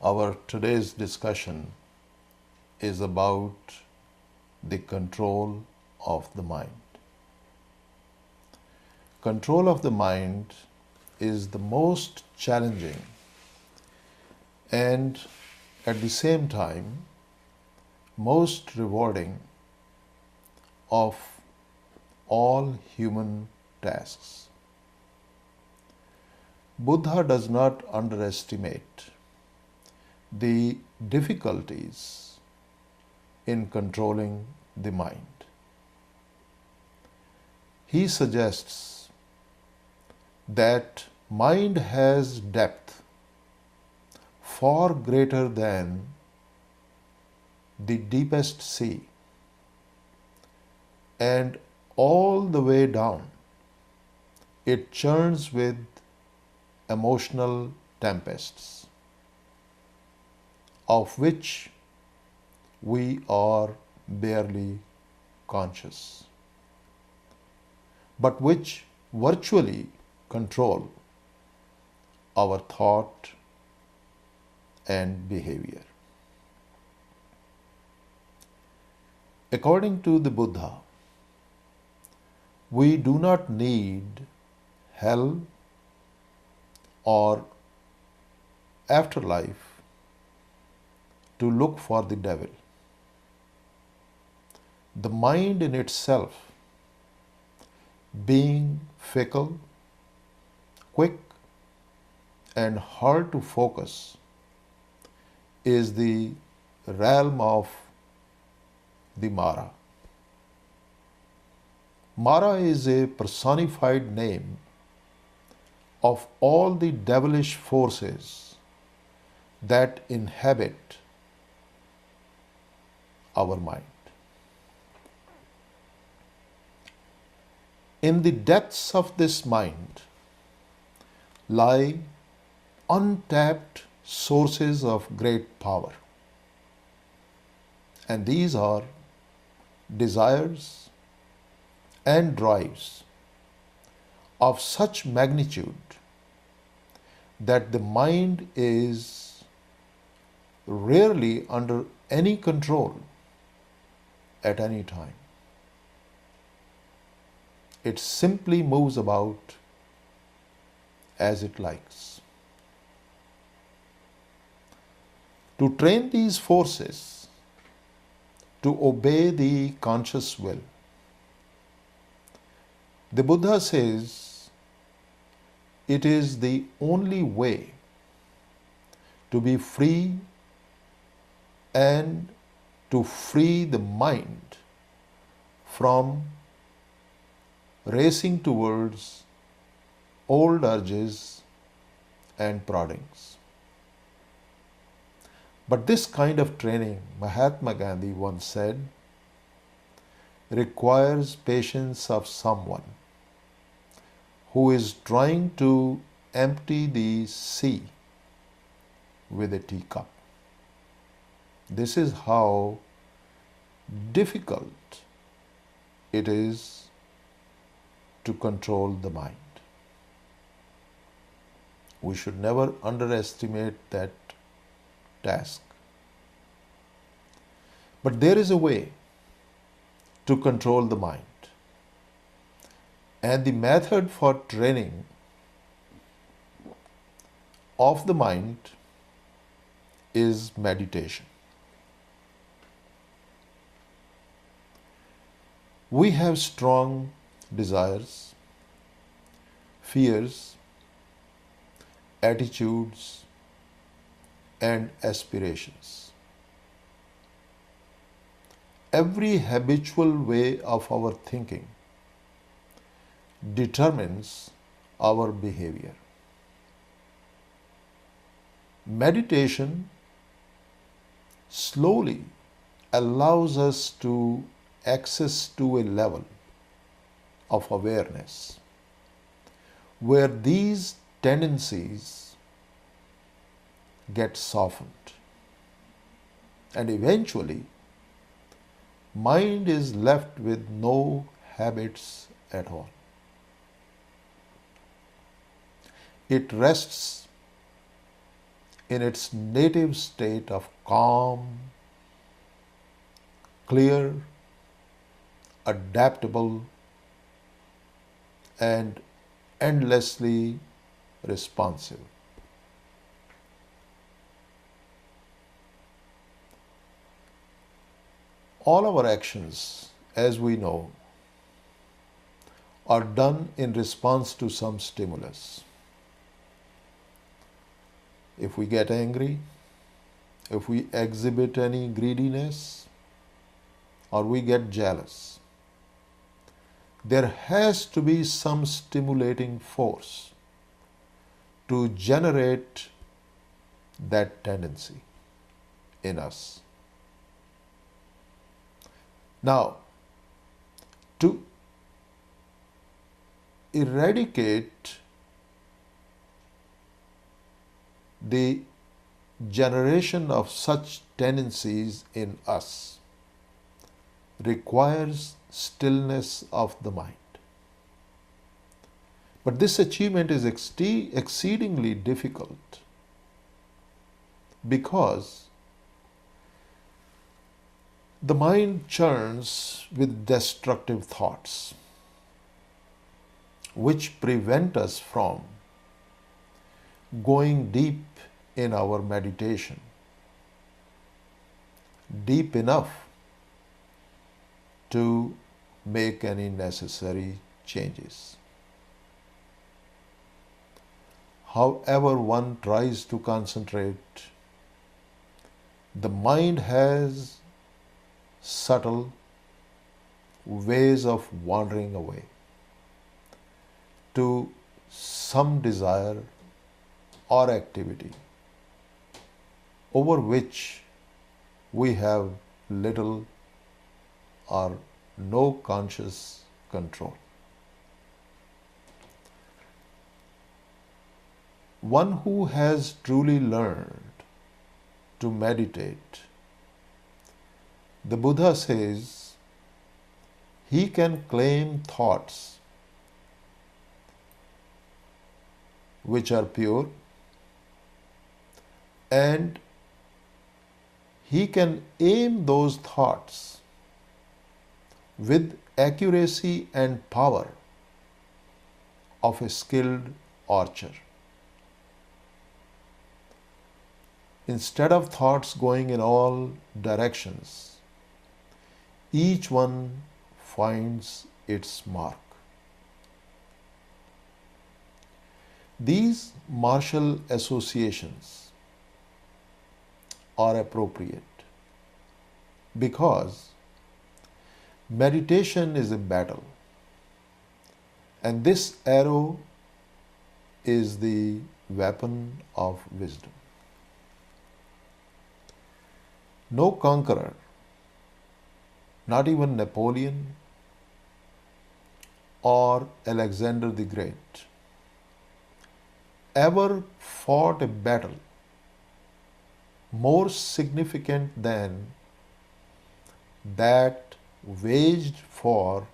Our today's discussion is about the control of the mind. Control of the mind is the most challenging and at the same time most rewarding of all human tasks. Buddha does not underestimate the difficulties in controlling the mind. He suggests that mind has depth far greater than the deepest sea, and all the way down it churns with emotional tempests, of which we are barely conscious, but which virtually control our thought and behavior. According to the Buddha, we do not need hell or afterlife to look for the devil. The mind in itself, being fickle, quick, and hard to focus, is the realm of the Mara. Mara is a personified name of all the devilish forces that inhabit our mind. In the depths of this mind lie untapped sources of great power, and these are desires and drives of such magnitude that the mind is rarely under any control at any time. It simply moves about as it likes. To train these forces to obey the conscious will, the Buddha says it is the only way to be free and to free the mind from racing towards old urges and proddings. But this kind of training, Mahatma Gandhi once said, requires patience of someone who is trying to empty the sea with a teacup. This is how difficult it is to control the mind. We should never underestimate that task. But there is a way to control the mind. And the method for training of the mind is meditation. We have strong desires, fears, attitudes, and aspirations. Every habitual way of our thinking determines our behavior. Meditation slowly allows us to access to a level of awareness where these tendencies get softened, and eventually mind is left with no habits at all. It rests in its native state of calm, clear, adaptable, and endlessly responsive. All our actions, as we know, are done in response to some stimulus. If we get angry, if we exhibit any greediness, or we get jealous, there has to be some stimulating force to generate that tendency in us. Now, to eradicate the generation of such tendencies in us requires stillness of the mind. But this achievement is exceedingly difficult because the mind churns with destructive thoughts which prevent us from going deep in our meditation, deep enough to make any necessary changes. However one tries to concentrate, the mind has subtle ways of wandering away to some desire or activity over which we have little or no conscious control. One who has truly learned to meditate, the Buddha says, he can claim thoughts which are pure, and he can aim those thoughts with accuracy and power of a skilled archer. Instead of thoughts going in all directions, each one finds its mark. These martial associations are appropriate because meditation is a battle, and this arrow is the weapon of wisdom. No conqueror, not even Napoleon or Alexander the Great, ever fought a battle more significant than that waged for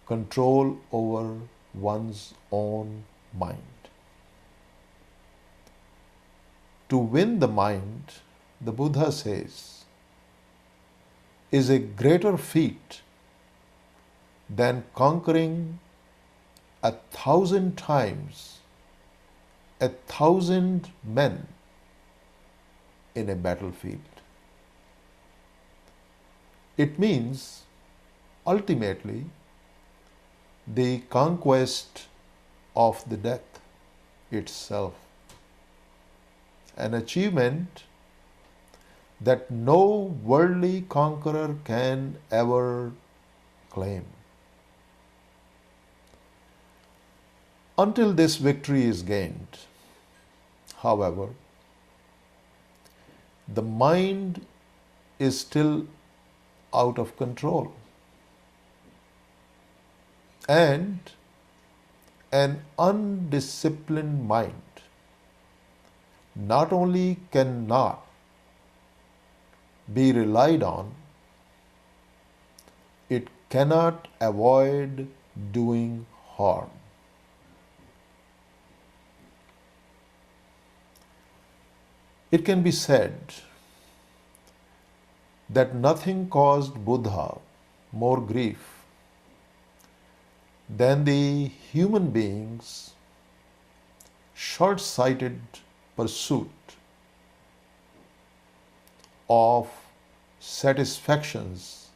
control over one's own mind. To win the mind, the Buddha says, is a greater feat than conquering 1,000 times 1,000 men in a battlefield. It means ultimately the conquest of the death itself, an achievement that no worldly conqueror can ever claim. Until this victory is gained, however, the mind is still out of control, and an undisciplined mind not only cannot be relied on, it cannot avoid doing harm. It can be said that nothing caused Buddha more grief than the human being's short-sighted pursuit of satisfactions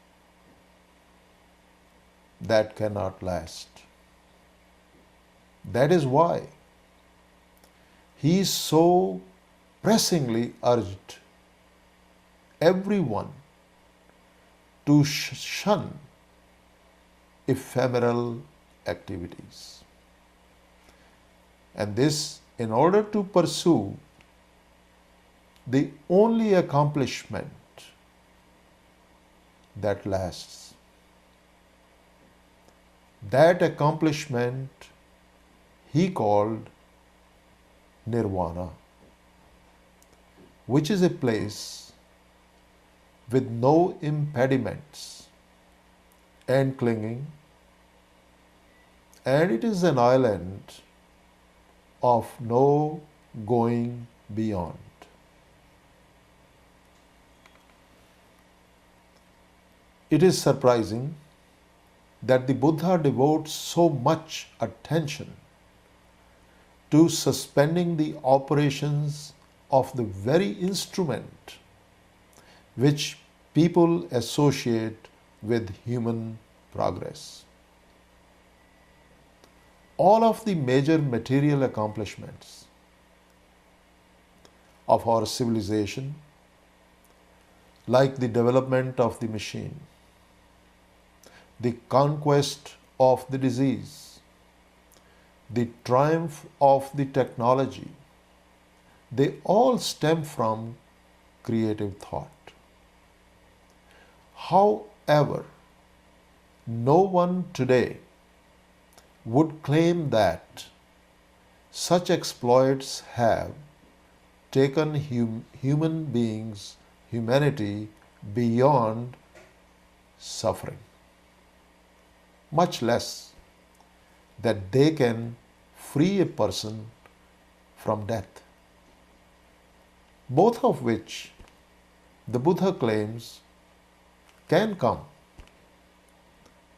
that cannot last. That is why he so pressingly urged everyone to shun ephemeral activities. And this in order to pursue the only accomplishment that lasts. That accomplishment he called nirvana, which is a place with no impediments and clinging, and it is an island of no going beyond. It is surprising that the Buddha devotes so much attention to suspending the operations of the very instrument which people associate with human progress. All of the major material accomplishments of our civilization, like the development of the machine, the conquest of the disease, the triumph of the technology, they all stem from creative thought. However, no one today would claim that such exploits have taken human beings, humanity beyond suffering, much less that they can free a person from death, both of which the Buddha claims can come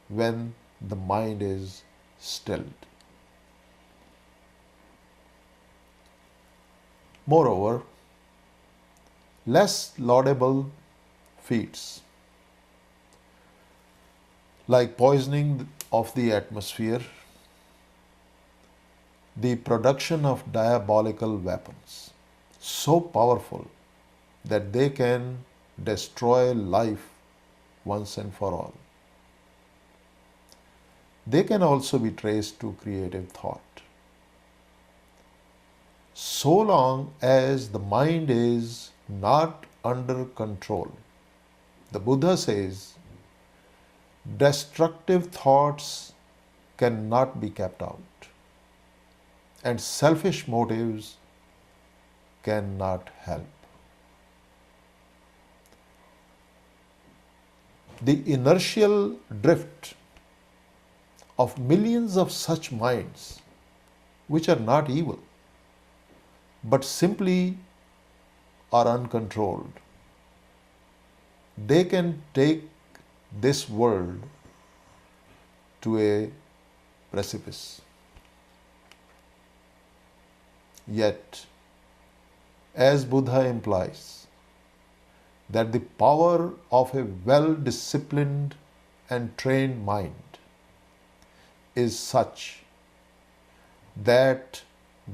when the mind is stilled. Moreover, less laudable feats like poisoning of the atmosphere, the production of diabolical weapons, so powerful that they can destroy life once and for all. They can also be traced to creative thought. So long as the mind is not under control, the Buddha says, destructive thoughts cannot be kept out, and selfish motives cannot help. The inertial drift of millions of such minds, which are not evil, but simply are uncontrolled, they can take this world to a precipice. Yet, as Buddha implies, that the power of a well-disciplined and trained mind is such that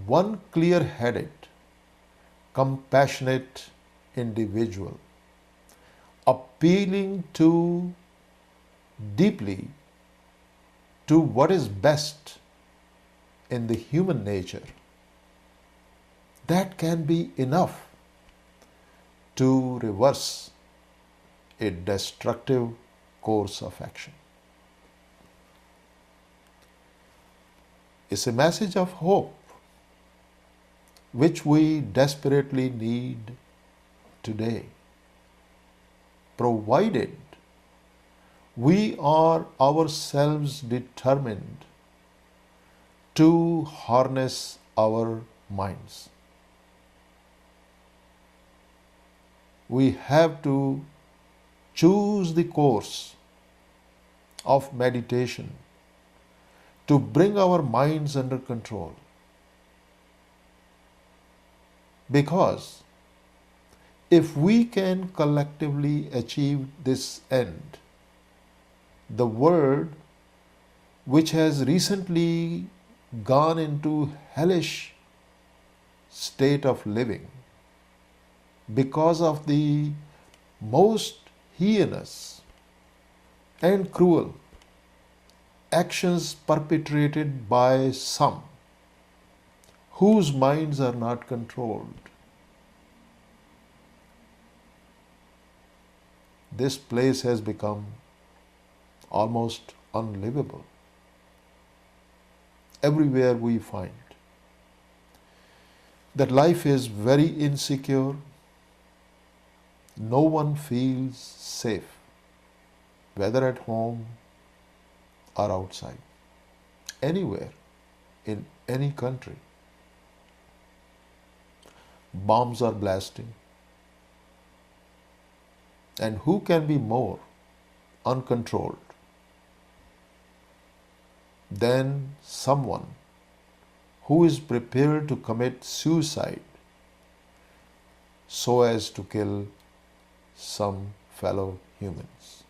one clear-headed, compassionate individual appealing deeply to what is best in the human nature, that can be enough to reverse a destructive course of action. It's a message of hope which we desperately need today, provided we are ourselves determined to harness our minds. We have to choose the course of meditation to bring our minds under control. Because if we can collectively achieve this end, the world, which has recently gone into hellish state of living because of the most heinous and cruel actions perpetrated by some whose minds are not controlled. This place has become almost unlivable. Everywhere we find that life is very insecure. No one feels safe, whether at home or outside, anywhere, in any country. Bombs are blasting. And who can be more uncontrolled than someone who is prepared to commit suicide so as to kill some fellow humans?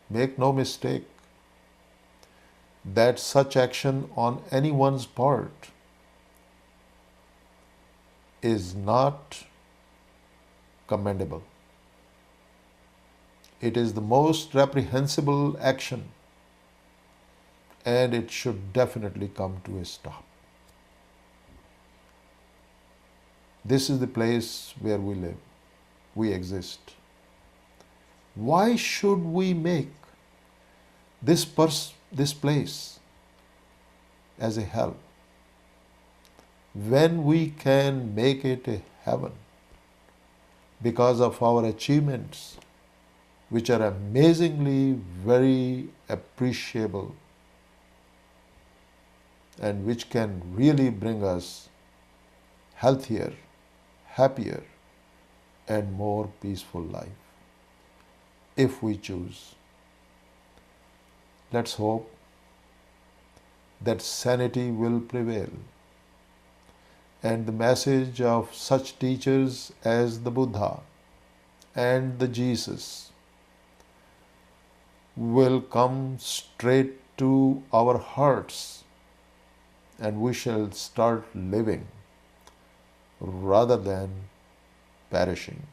Make no mistake that such action on anyone's part is not commendable. It is the most reprehensible action, and it should definitely come to a stop. This is the place where we live, we exist. Why should we make this place as a hell when we can make it a heaven because of our achievements, which are amazingly very appreciable and which can really bring us healthier, happier, and more peaceful life if we choose. Let's hope that sanity will prevail and the message of such teachers as the Buddha and the Jesus will come straight to our hearts, and we shall start living rather than perishing.